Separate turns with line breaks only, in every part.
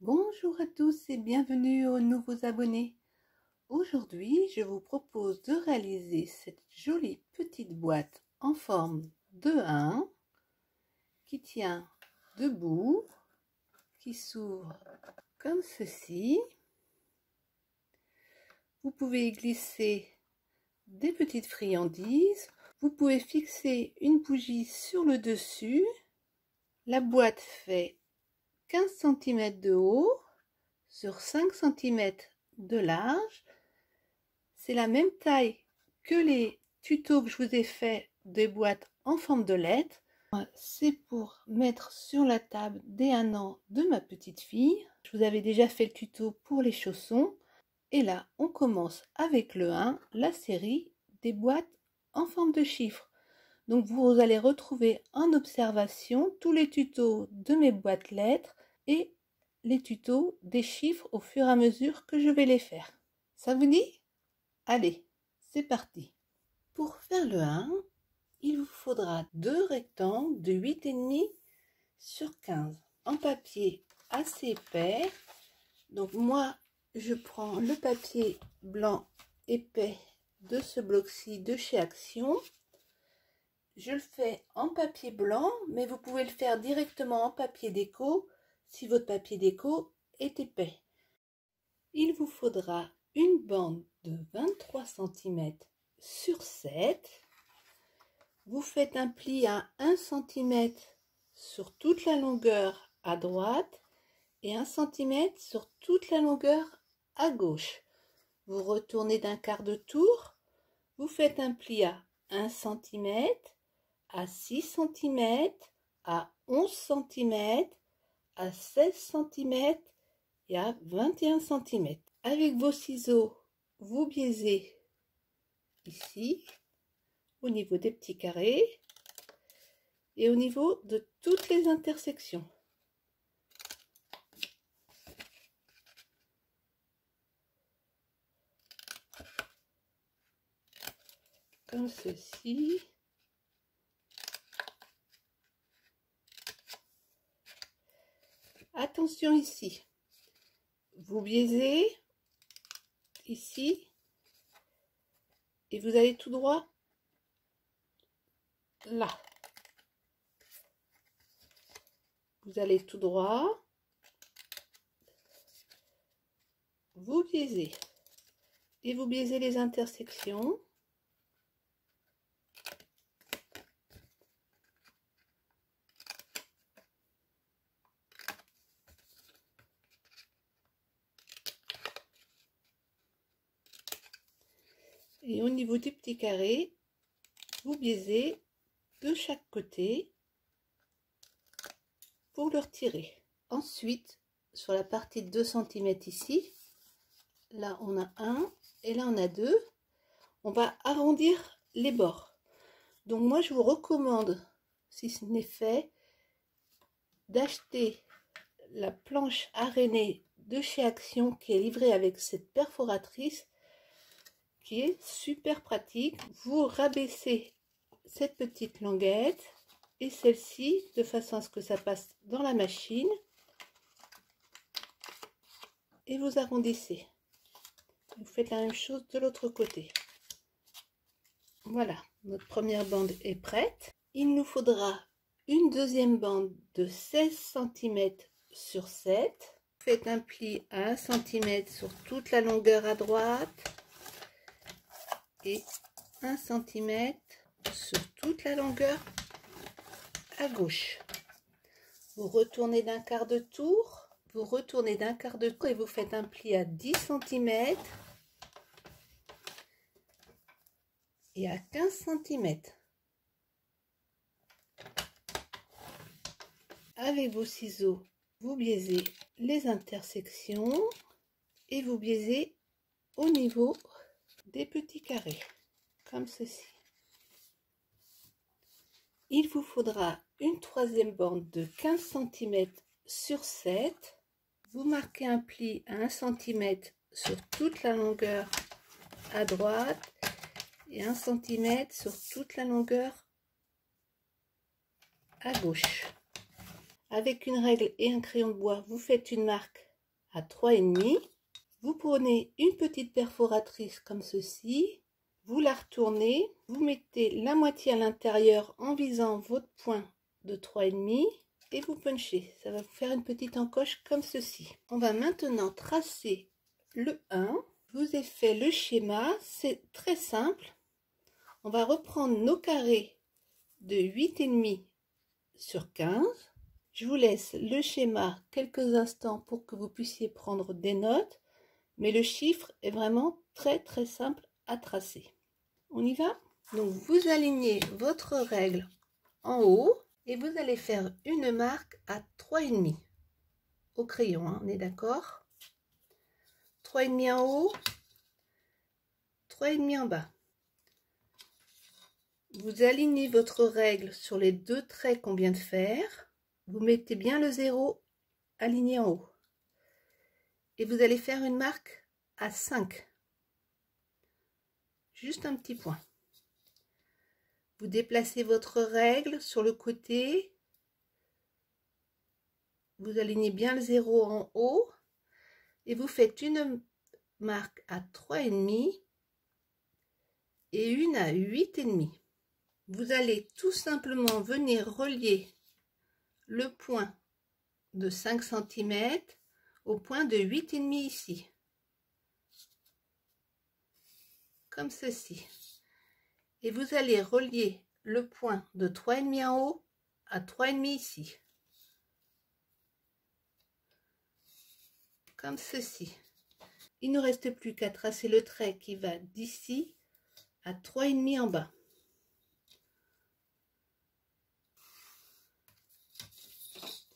Bonjour à tous et bienvenue aux nouveaux abonnés. Aujourd'hui, je vous propose de réaliser cette jolie petite boîte en forme de 1 qui tient debout, qui s'ouvre comme ceci. Vous pouvez y glisser des petites friandises. Vous pouvez fixer une bougie sur le dessus. La boîte fait 15 cm de haut sur 5 cm de large. C'est la même taille que les tutos que je vous ai fait des boîtes en forme de lettres. C'est pour mettre sur la table dès 1 an de ma petite fille. Je vous avais déjà fait le tuto pour les chaussons. Et là, on commence avec le 1, la série des boîtes en forme de chiffres. Donc vous allez retrouver en observation tous les tutos de mes boîtes lettres et les tutos des chiffres au fur et à mesure que je vais les faire. Ça vous dit? Allez, c'est parti. Pour faire le 1, il vous faudra 2 rectangles de 8,5 sur 15 en papier assez épais. Donc moi, je prends le papier blanc épais de ce bloc-ci de chez Action. Je le fais en papier blanc, mais vous pouvez le faire directement en papier déco si votre papier déco est épais. Il vous faudra une bande de 23 cm sur 7. Vous faites un pli à 1 cm sur toute la longueur à droite et 1 cm sur toute la longueur à gauche. Vous retournez d'un quart de tour, vous faites un pli à 1 cm, à 6 cm, à 11 cm, à 16 cm et à 21 cm. Avec vos ciseaux, vous biaisez ici, au niveau des petits carrés et au niveau de toutes les intersections. Comme ceci. Attention ici, vous biaisez ici et vous allez tout droit là. Vous allez tout droit, vous biaisez et vous biaisez les intersections. Et au niveau du petit carré, vous biaisez de chaque côté pour le retirer. Ensuite, sur la partie de 2 cm ici, là on a 1 et là on a 2. On va arrondir les bords. Donc moi je vous recommande, si ce n'est fait, d'acheter la planche arénée de chez Action qui est livrée avec cette perforatrice qui est super pratique. Vous rabaissez cette petite languette et celle-ci de façon à ce que ça passe dans la machine et vous arrondissez. Vous faites la même chose de l'autre côté. Voilà, notre première bande est prête. Il nous faudra une deuxième bande de 16 cm sur 7. Faites un pli à 1 cm sur toute la longueur à droite et 1 cm sur toute la longueur à gauche. Vous retournez d'un quart de tour, vous retournez d'un quart de tour et vous faites un pli à 10 cm et à 15 cm. Avec vos ciseaux, vous biaisez les intersections et vous biaisez au niveau des petits carrés, comme ceci. Il vous faudra une troisième bande de 15 cm sur 7. Vous marquez un pli à 1 cm sur toute la longueur à droite et 1 cm sur toute la longueur à gauche. Avec une règle et un crayon de bois, vous faites une marque à 3,5. Vous prenez une petite perforatrice comme ceci, vous la retournez, vous mettez la moitié à l'intérieur en visant votre point de 3,5 et vous punchez. Ça va vous faire une petite encoche comme ceci. On va maintenant tracer le 1. Je vous ai fait le schéma, c'est très simple. On va reprendre nos carrés de 8,5 sur 15. Je vous laisse le schéma quelques instants pour que vous puissiez prendre des notes, mais le chiffre est vraiment très simple à tracer. On y va? Donc vous alignez votre règle en haut et vous allez faire une marque à 3,5 au crayon, hein, on est d'accord? 3,5 en haut, 3,5 en bas. Vous alignez votre règle sur les deux traits qu'on vient de faire. Vous mettez bien le 0 aligné en haut. Et vous allez faire une marque à 5. Juste un petit point. Vous déplacez votre règle sur le côté. Vous alignez bien le 0 en haut. Et vous faites une marque à 3,5 et une à 8,5. Vous allez tout simplement venir relier le point de 5 cm au point de 8,5 ici. Comme ceci. Et vous allez relier le point de 3,5 en haut à 3,5 ici. Comme ceci. Il ne reste plus qu'à tracer le trait qui va d'ici à 3,5 en bas.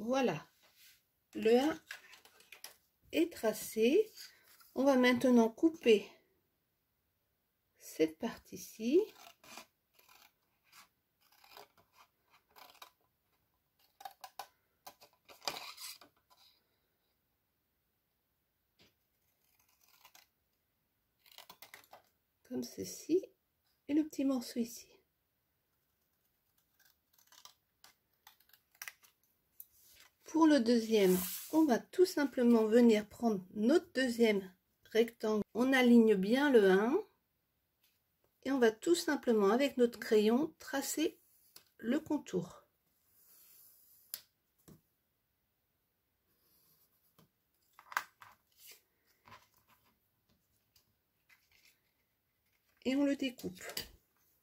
Voilà, le 1 est tracé. On va maintenant couper cette partie-ci. Comme ceci. Et le petit morceau ici. Pour le deuxième, on va tout simplement venir prendre notre deuxième rectangle. On aligne bien le 1 et on va tout simplement avec notre crayon tracer le contour. Et on le découpe.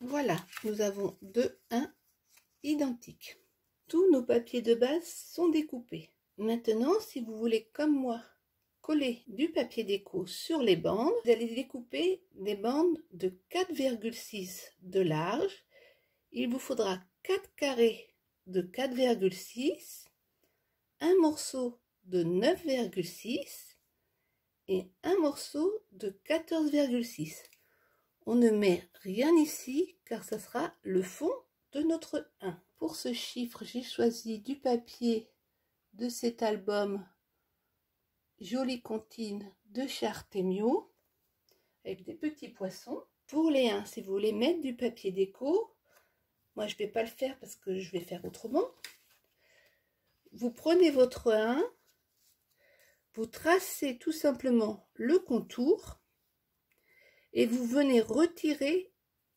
Voilà, nous avons deux 1 identiques. Tous nos papiers de base sont découpés. Maintenant, si vous voulez, comme moi, coller du papier déco sur les bandes, vous allez découper des bandes de 4,6 de large. Il vous faudra 4 carrés de 4,6, un morceau de 9,6 et un morceau de 14,6. On ne met rien ici car ça sera le fond de notre 1. Pour ce chiffre, j'ai choisi du papier de cet album Jolie Comptine de Chartemio avec des petits poissons. Pour les 1, si vous voulez mettre du papier déco, moi je ne vais pas le faire parce que je vais faire autrement. Vous prenez votre 1, vous tracez tout simplement le contour et vous venez retirer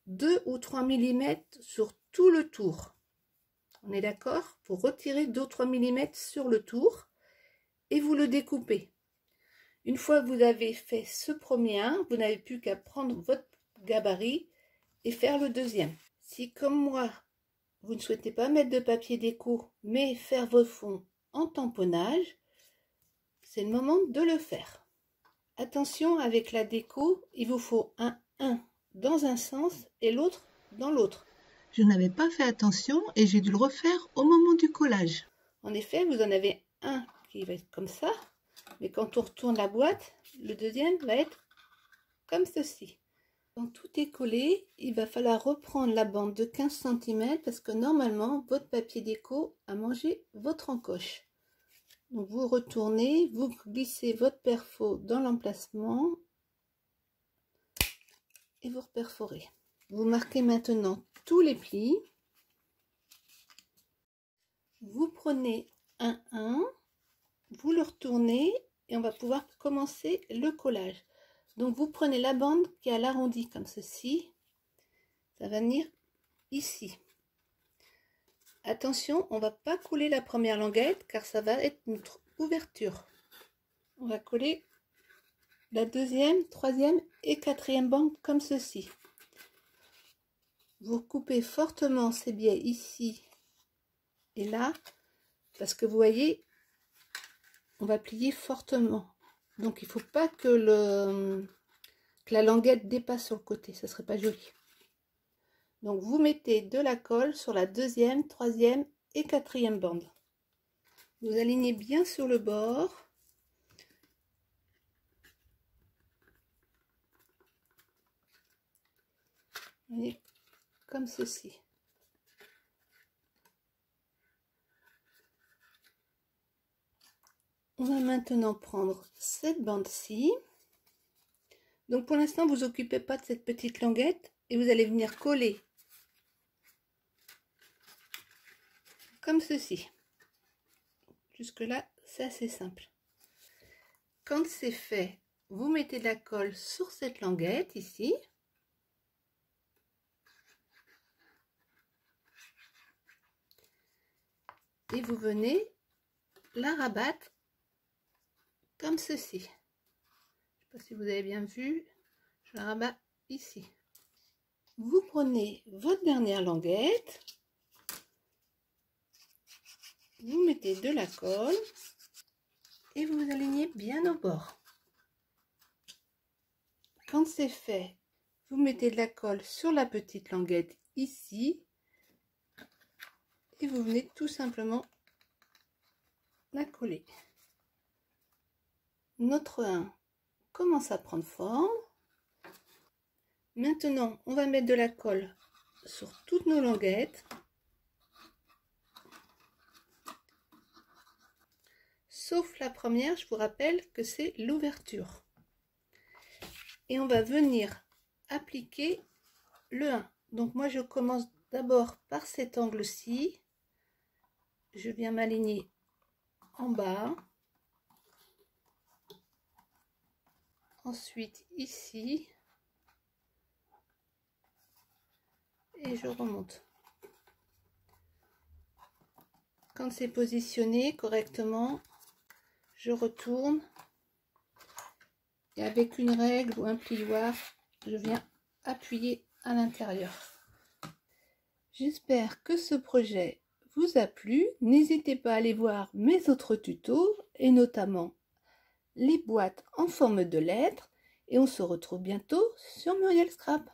2 ou 3 mm sur tout le tour. On est d'accord? Pour retirer 2 ou 3 mm sur le tour et vous le découpez. Une fois que vous avez fait ce premier 1, vous n'avez plus qu'à prendre votre gabarit et faire le deuxième. Si comme moi, vous ne souhaitez pas mettre de papier déco, mais faire vos fonds en tamponnage, c'est le moment de le faire. Attention, avec la déco, il vous faut un 1 dans un sens et l'autre dans l'autre.
Je n'avais pas fait attention et j'ai dû le refaire au moment du collage.
En effet, vous en avez un qui va être comme ça, mais quand on retourne la boîte, le deuxième va être comme ceci. Quand tout est collé, il va falloir reprendre la bande de 15 cm parce que normalement, votre papier déco a mangé votre encoche. Donc vous retournez, vous glissez votre perfo dans l'emplacement et vous reperforez. Vous marquez maintenant tous les plis. Vous prenez un 1, vous le retournez et on va pouvoir commencer le collage. Donc vous prenez la bande qui est à l'arrondi comme ceci, ça va venir ici. Attention, on va pas coller la première languette car ça va être notre ouverture. On va coller la deuxième, troisième et quatrième bande comme ceci. Vous coupez fortement ces biais ici et là parce que vous voyez, on va plier fortement. Donc il ne faut pas que la languette dépasse sur le côté, ça serait pas joli. Donc vous mettez de la colle sur la deuxième, troisième et quatrième bande. Vous alignez bien sur le bord. Et comme ceci. On va maintenant prendre cette bande-ci. Donc pour l'instant, vous occupez pas de cette petite languette et vous allez venir coller comme ceci. Jusque là, c'est assez simple. Quand c'est fait, vous mettez de la colle sur cette languette ici. Et vous venez la rabattre comme ceci. Je ne sais pas si vous avez bien vu, je la rabats ici. Vous prenez votre dernière languette, vous mettez de la colle et vous alignez bien au bord. Quand c'est fait, vous mettez de la colle sur la petite languette ici et vous venez tout simplement la coller. Notre 1 commence à prendre forme. Maintenant, on va mettre de la colle sur toutes nos languettes. Sauf la première, je vous rappelle que c'est l'ouverture. Et on va venir appliquer le 1. Donc moi, je commence d'abord par cet angle-ci. Je viens m'aligner en bas. Ensuite, ici. Et je remonte. Quand c'est positionné correctement, je retourne et avec une règle ou un plioir, je viens appuyer à l'intérieur. J'espère que ce projet vous a plu. N'hésitez pas à aller voir mes autres tutos et notamment les boîtes en forme de lettres et on se retrouve bientôt sur Muriel Scrap.